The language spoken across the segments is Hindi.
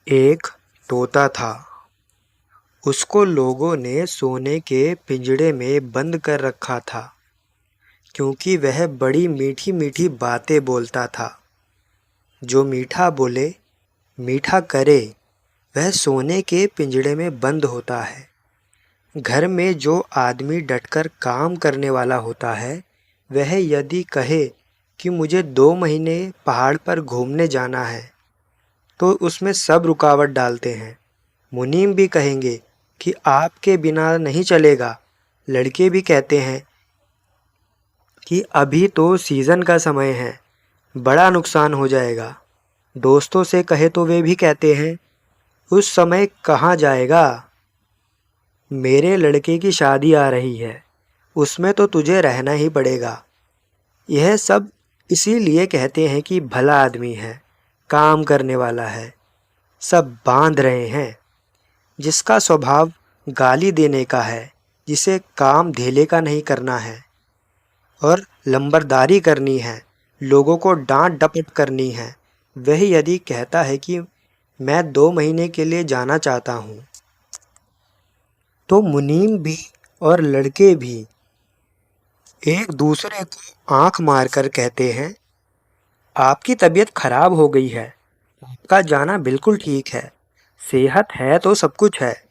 एक तोता था। उसको लोगों ने सोने के पिंजड़े में बंद कर रखा था, क्योंकि वह बड़ी मीठी मीठी बातें बोलता था। जो मीठा बोले, मीठा करे, वह सोने के पिंजड़े में बंद होता है। घर में जो आदमी डटकर काम करने वाला होता है, वह यदि कहे कि मुझे 2 महीने पहाड़ पर घूमने जाना है, तो उसमें सब रुकावट डालते हैं। मुनीम भी कहेंगे कि आपके बिना नहीं चलेगा। लड़के भी कहते हैं कि अभी तो सीज़न का समय है, बड़ा नुकसान हो जाएगा। दोस्तों से कहे तो वे भी कहते हैं, उस समय कहाँ जाएगा, मेरे लड़के की शादी आ रही है, उसमें तो तुझे रहना ही पड़ेगा। यह सब इसीलिए कहते हैं कि भला आदमी है, काम करने वाला है। सब बांध रहे हैं। जिसका स्वभाव गाली देने का है, जिसे काम धेले का नहीं करना है और लंबरदारी करनी है, लोगों को डांट डपट करनी है, वह यदि कहता है कि मैं 2 महीने के लिए जाना चाहता हूँ, तो मुनीम भी और लड़के भी एक दूसरे को आंख मारकर कहते हैं, आपकी तबीयत खराब हो गई है, आपका जाना बिल्कुल ठीक है। सेहत है तो सब कुछ है,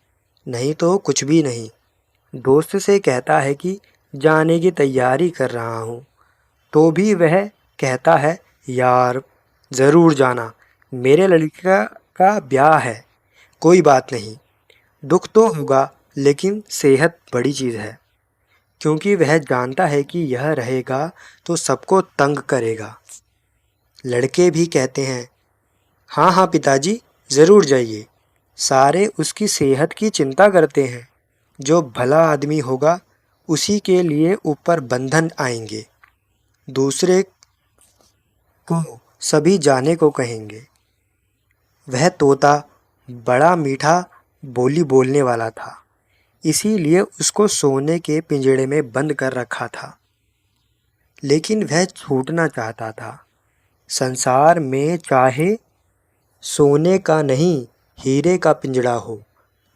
नहीं तो कुछ भी नहीं। दोस्त से कहता है कि जाने की तैयारी कर रहा हूँ, तो भी वह कहता है, यार ज़रूर जाना, मेरे लड़का का ब्याह है, कोई बात नहीं। दुख तो होगा, लेकिन सेहत बड़ी चीज़ है, क्योंकि वह जानता है कि यह रहेगा तो सबको तंग करेगा। लड़के भी कहते हैं, हाँ हाँ पिताजी, ज़रूर जाइए। सारे उसकी सेहत की चिंता करते हैं। जो भला आदमी होगा, उसी के लिए ऊपर बंधन आएंगे। दूसरे को सभी जाने को कहेंगे। वह तोता बड़ा मीठा बोली बोलने वाला था, इसीलिए उसको सोने के पिंजड़े में बंद कर रखा था। लेकिन वह छूटना चाहता था। संसार में चाहे सोने का नहीं, हीरे का पिंजड़ा हो,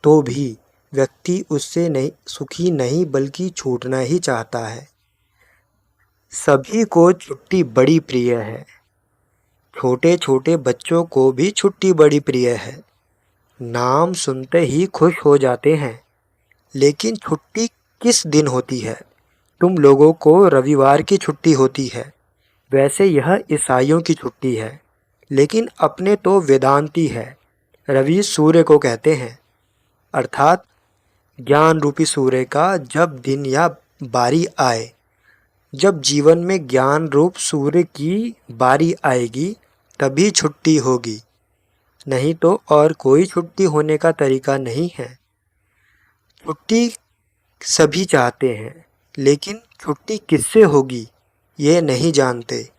तो भी व्यक्ति उससे नहीं सुखी नहीं, बल्कि छूटना ही चाहता है। सभी को छुट्टी बड़ी प्रिय है। छोटे छोटे बच्चों को भी छुट्टी बड़ी प्रिय है। नाम सुनते ही खुश हो जाते हैं। लेकिन छुट्टी किस दिन होती है? तुम लोगों को रविवार की छुट्टी होती है। वैसे यह ईसाइयों की छुट्टी है, लेकिन अपने तो वेदांती है। रवि सूर्य को कहते हैं, अर्थात ज्ञान रूपी सूर्य का जब दिन या बारी आए। जब जीवन में ज्ञान रूप सूर्य की बारी आएगी, तभी छुट्टी होगी, नहीं तो और कोई छुट्टी होने का तरीका नहीं है। छुट्टी सभी चाहते हैं, लेकिन छुट्टी किससे होगी ये नहीं जानते।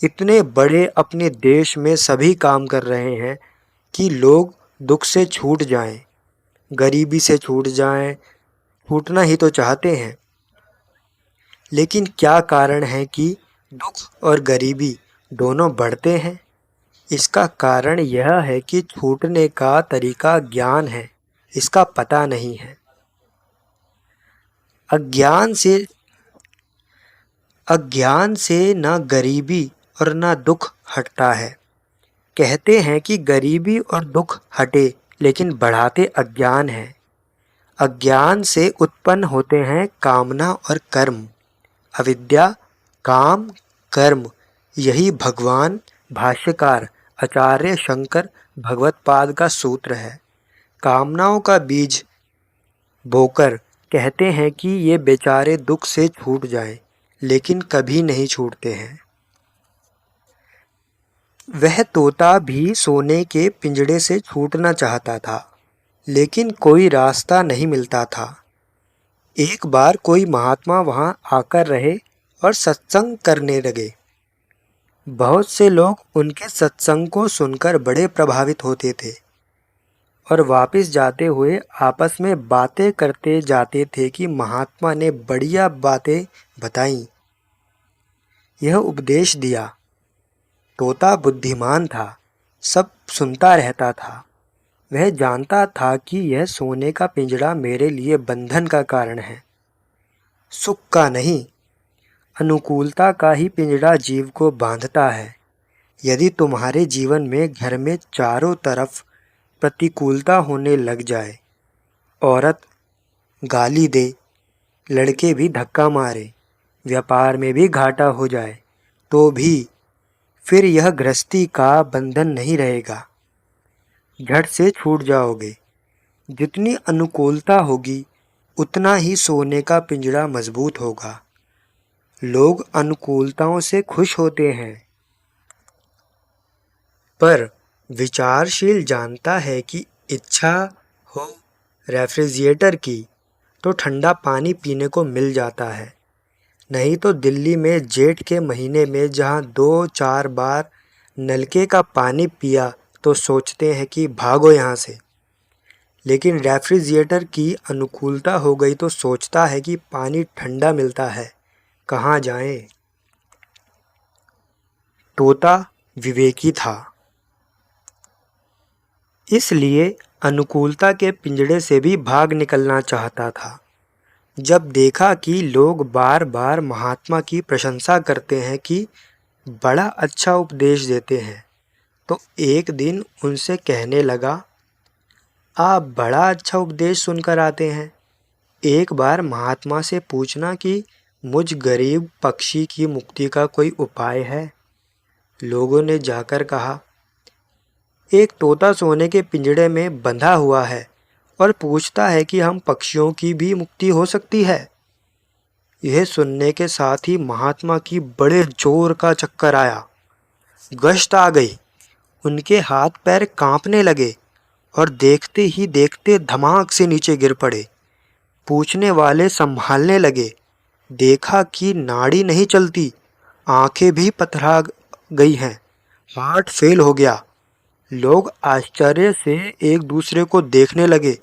इतने बड़े अपने देश में सभी काम कर रहे हैं कि लोग दुख से छूट जाएं, गरीबी से छूट जाएं, छूटना ही तो चाहते हैं। लेकिन क्या कारण है कि दुख और गरीबी दोनों बढ़ते हैं? इसका कारण यह है कि छूटने का तरीका ज्ञान है, इसका पता नहीं है। अज्ञान से न गरीबी और न दुख हटता है। कहते हैं कि गरीबी और दुख हटे, लेकिन बढ़ाते अज्ञान है। अज्ञान से उत्पन्न होते हैं कामना और कर्म। अविद्या, काम, कर्म, यही भगवान भाष्यकार आचार्य शंकर भगवत्पाद का सूत्र है। कामनाओं का बीज बोकर कहते हैं कि ये बेचारे दुख से छूट जाएं, लेकिन कभी नहीं छूटते हैं। वह तोता भी सोने के पिंजड़े से छूटना चाहता था, लेकिन कोई रास्ता नहीं मिलता था। एक बार कोई महात्मा वहां आकर रहे और सत्संग करने लगे। बहुत से लोग उनके सत्संग को सुनकर बड़े प्रभावित होते थे और वापस जाते हुए आपस में बातें करते जाते थे कि महात्मा ने बढ़िया बातें बताई, यह उपदेश दिया। तोता बुद्धिमान था, सब सुनता रहता था। वह जानता था कि यह सोने का पिंजड़ा मेरे लिए बंधन का कारण है, सुख का नहीं। अनुकूलता का ही पिंजड़ा जीव को बांधता है। यदि तुम्हारे जीवन में घर में चारों तरफ प्रतिकूलता होने लग जाए, औरत गाली दे, लड़के भी धक्का मारे, व्यापार में भी घाटा हो जाए, तो भी फिर यह गृहस्थी का बंधन नहीं रहेगा, झट से छूट जाओगे। जितनी अनुकूलता होगी उतना ही सोने का पिंजड़ा मजबूत होगा। लोग अनुकूलताओं से खुश होते हैं, पर विचारशील जानता है कि इच्छा हो रेफ्रिजरेटर की तो ठंडा पानी पीने को मिल जाता है। नहीं तो दिल्ली में जेठ के महीने में जहाँ 2-4 बार नलके का पानी पिया तो सोचते हैं कि भागो यहाँ से, लेकिन रेफ्रिजरेटर की अनुकूलता हो गई तो सोचता है कि पानी ठंडा मिलता है, कहाँ जाएं। तोता विवेकी था, इसलिए अनुकूलता के पिंजड़े से भी भाग निकलना चाहता था। जब देखा कि लोग बार बार महात्मा की प्रशंसा करते हैं कि बड़ा अच्छा उपदेश देते हैं, तो एक दिन उनसे कहने लगा, आप बड़ा अच्छा उपदेश सुनकर आते हैं, एक बार महात्मा से पूछना कि मुझ गरीब पक्षी की मुक्ति का कोई उपाय है। लोगों ने जाकर कहा, एक तोता सोने के पिंजड़े में बंधा हुआ है और पूछता है कि हम पक्षियों की भी मुक्ति हो सकती है। यह सुनने के साथ ही महात्मा की बड़े जोर का चक्कर आया, गश्त आ गई, उनके हाथ पैर कांपने लगे और देखते ही देखते धमाक से नीचे गिर पड़े। पूछने वाले संभालने लगे, देखा कि नाड़ी नहीं चलती, आंखें भी पथरा गई हैं, हार्ट फेल हो गया। लोग आश्चर्य से एक दूसरे को देखने लगे।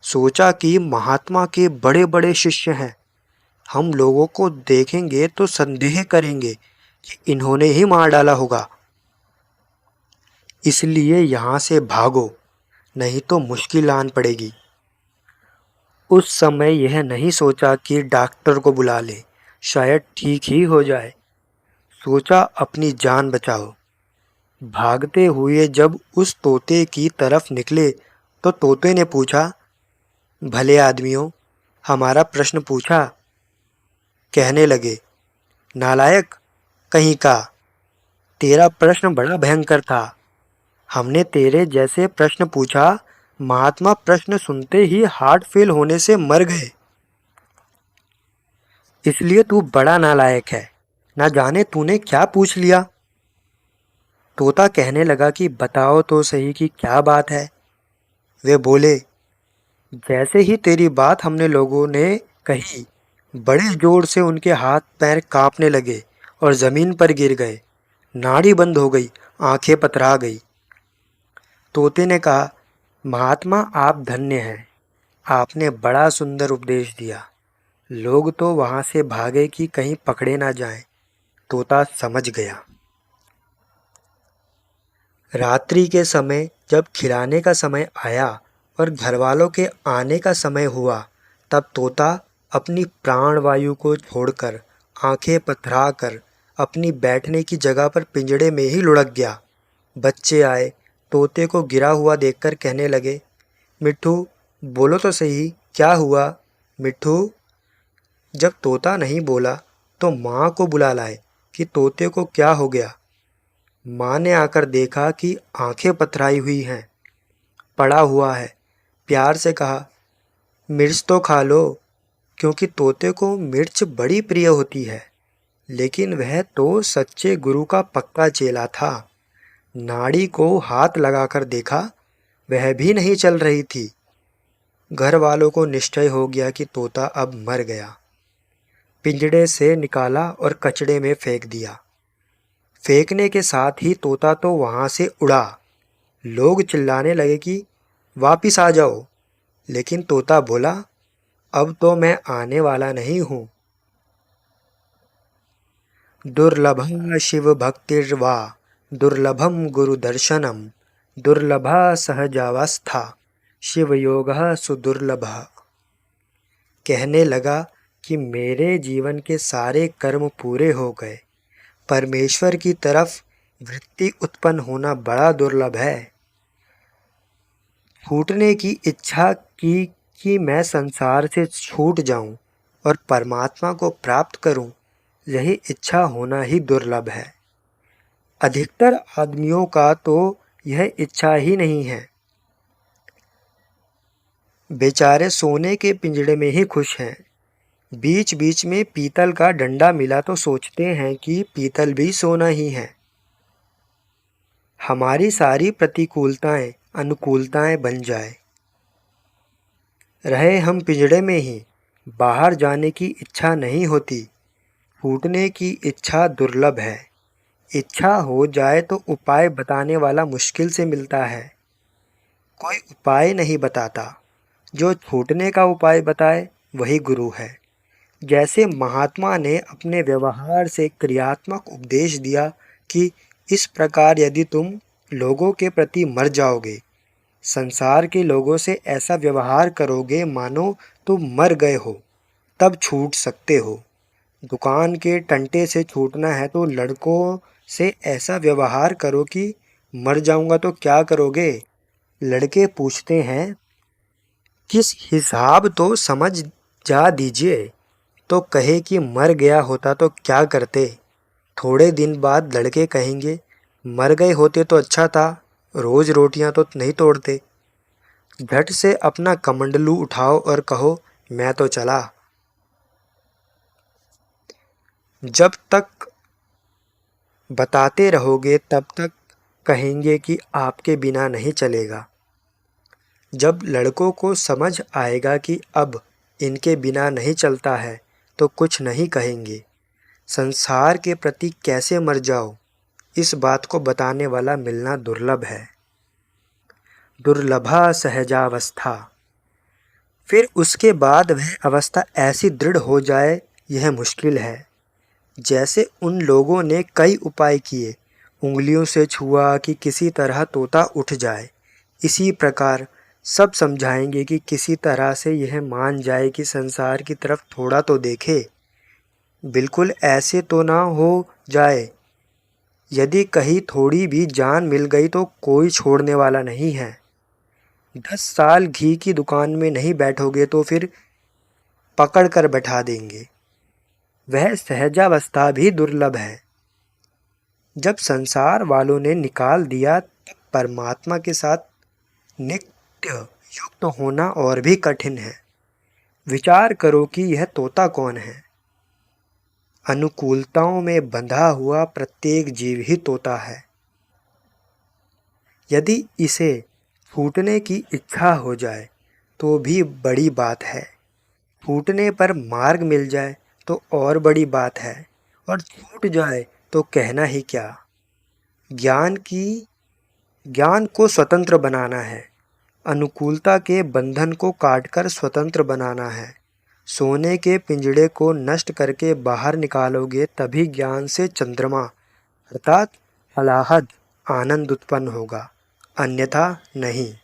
सोचा कि महात्मा के बड़े बड़े शिष्य हैं, हम लोगों को देखेंगे तो संदेह करेंगे कि इन्होंने ही मार डाला होगा, इसलिए यहाँ से भागो, नहीं तो मुश्किल आन पड़ेगी। उस समय यह नहीं सोचा कि डॉक्टर को बुला ले, शायद ठीक ही हो जाए। सोचा अपनी जान बचाओ। भागते हुए जब उस तोते की तरफ निकले तो तोते ने पूछा, भले आदमियों, हमारा प्रश्न पूछा। कहने लगे, नालायक कहीं का, तेरा प्रश्न बड़ा भयंकर था। हमने तेरे जैसे प्रश्न पूछा, महात्मा प्रश्न सुनते ही हार्ट फेल होने से मर गए, इसलिए तू बड़ा नालायक है। ना जाने तूने क्या पूछ लिया। तोता कहने लगा कि बताओ तो सही कि क्या बात है। वे बोले, जैसे ही तेरी बात हमने लोगों ने कही, बड़े जोर से उनके हाथ पैर कांपने लगे और जमीन पर गिर गए, नाड़ी बंद हो गई, आंखें पतरा गई। तोते ने कहा, महात्मा आप धन्य हैं, आपने बड़ा सुंदर उपदेश दिया। लोग तो वहां से भागे कि कहीं पकड़े ना जाएं। तोता समझ गया। रात्रि के समय जब खिलाने का समय आया और घरवालों के आने का समय हुआ, तब तोता अपनी प्राणवायु को छोड़कर आंखें पथराकर अपनी बैठने की जगह पर पिंजड़े में ही लुढ़क गया। बच्चे आए, तोते को गिरा हुआ देखकर कहने लगे, मिट्ठू बोलो तो सही, क्या हुआ मिट्ठू। जब तोता नहीं बोला तो माँ को बुला लाए कि तोते को क्या हो गया। माँ ने आकर देखा कि आंखें पथराई हुई हैं, पड़ा हुआ है। प्यार से कहा, मिर्च तो खा लो, क्योंकि तोते को मिर्च बड़ी प्रिय होती है। लेकिन वह तो सच्चे गुरु का पक्का चेला था। नाड़ी को हाथ लगाकर देखा, वह भी नहीं चल रही थी। घर वालों को निश्चय हो गया कि तोता अब मर गया। पिंजड़े से निकाला और कचड़े में फेंक दिया। फेंकने के साथ ही तोता तो वहां से उड़ा। लोग चिल्लाने लगे कि वापिस आ जाओ, लेकिन तोता बोला, अब तो मैं आने वाला नहीं हूँ। दुर्लभम शिव भक्तिर्वा दुर्लभम गुरु दर्शनम दुर्लभा सहजावस्था शिवयोगः सुदुर्लभः। कहने लगा कि मेरे जीवन के सारे कर्म पूरे हो गए, परमेश्वर की तरफ वृत्ति उत्पन्न होना बड़ा दुर्लभ है। छूटने की इच्छा की कि मैं संसार से छूट जाऊं और परमात्मा को प्राप्त करूं, यही इच्छा होना ही दुर्लभ है। अधिकतर आदमियों का तो यह इच्छा ही नहीं है। बेचारे सोने के पिंजड़े में ही खुश हैं। बीच बीच में पीतल का डंडा मिला तो सोचते हैं कि पीतल भी सोना ही है। हमारी सारी प्रतिकूलताएं अनुकूलताएं बन जाए। रहे हम पिंजड़े में ही, बाहर जाने की इच्छा नहीं होती। छूटने की इच्छा दुर्लभ है। इच्छा हो जाए तो उपाय बताने वाला मुश्किल से मिलता है। कोई उपाय नहीं बताता। जो छूटने का उपाय बताए वही गुरु है। जैसे महात्मा ने अपने व्यवहार से क्रियात्मक उपदेश दिया कि इस प्रकार यदि तुम लोगों के प्रति मर जाओगे, संसार के लोगों से ऐसा व्यवहार करोगे मानो तुम मर गए हो, तब छूट सकते हो। दुकान के टंटे से छूटना है तो लड़कों से ऐसा व्यवहार करो कि मर जाऊंगा तो क्या करोगे। लड़के पूछते हैं किस हिसाब तो समझ जा दीजिए, तो कहे कि मर गया होता तो क्या करते। थोड़े दिन बाद लड़के कहेंगे मर गए होते तो अच्छा था, रोज रोटियां तो नहीं तोड़ते। झट से अपना कमंडलू उठाओ और कहो मैं तो चला। जब तक बताते रहोगे तब तक कहेंगे कि आपके बिना नहीं चलेगा। जब लड़कों को समझ आएगा कि अब इनके बिना नहीं चलता है तो कुछ नहीं कहेंगे। संसार के प्रति कैसे मर जाओ, इस बात को बताने वाला मिलना दुर्लभ है। दुर्लभा सहजावस्था। फिर उसके बाद वह अवस्था ऐसी दृढ़ हो जाए, यह मुश्किल है। जैसे उन लोगों ने कई उपाय किए, उंगलियों से छुआ कि किसी तरह तोता उठ जाए, इसी प्रकार सब समझाएंगे कि किसी तरह से यह मान जाए कि संसार की तरफ थोड़ा तो देखे, बिल्कुल ऐसे तो ना हो जाए। यदि कहीं थोड़ी भी जान मिल गई तो कोई छोड़ने वाला नहीं है। 10 साल घी की दुकान में नहीं बैठोगे तो फिर पकड़ कर बैठा देंगे। वह सहजावस्था भी दुर्लभ है। जब संसार वालों ने निकाल दिया तब परमात्मा के साथ नित्य युक्त होना और भी कठिन है। विचार करो कि यह तोता कौन है। अनुकूलताओं में बंधा हुआ प्रत्येक जीव ही तोता है। यदि इसे छूटने की इच्छा हो जाए तो भी बड़ी बात है। छूटने पर मार्ग मिल जाए तो और बड़ी बात है, और छूट जाए तो कहना ही क्या। ज्ञान को स्वतंत्र बनाना है। अनुकूलता के बंधन को काटकर स्वतंत्र बनाना है। सोने के पिंजड़े को नष्ट करके बाहर निकालोगे तभी ज्ञान से चंद्रमा अर्थात हलाहद आनंद उत्पन्न होगा, अन्यथा नहीं।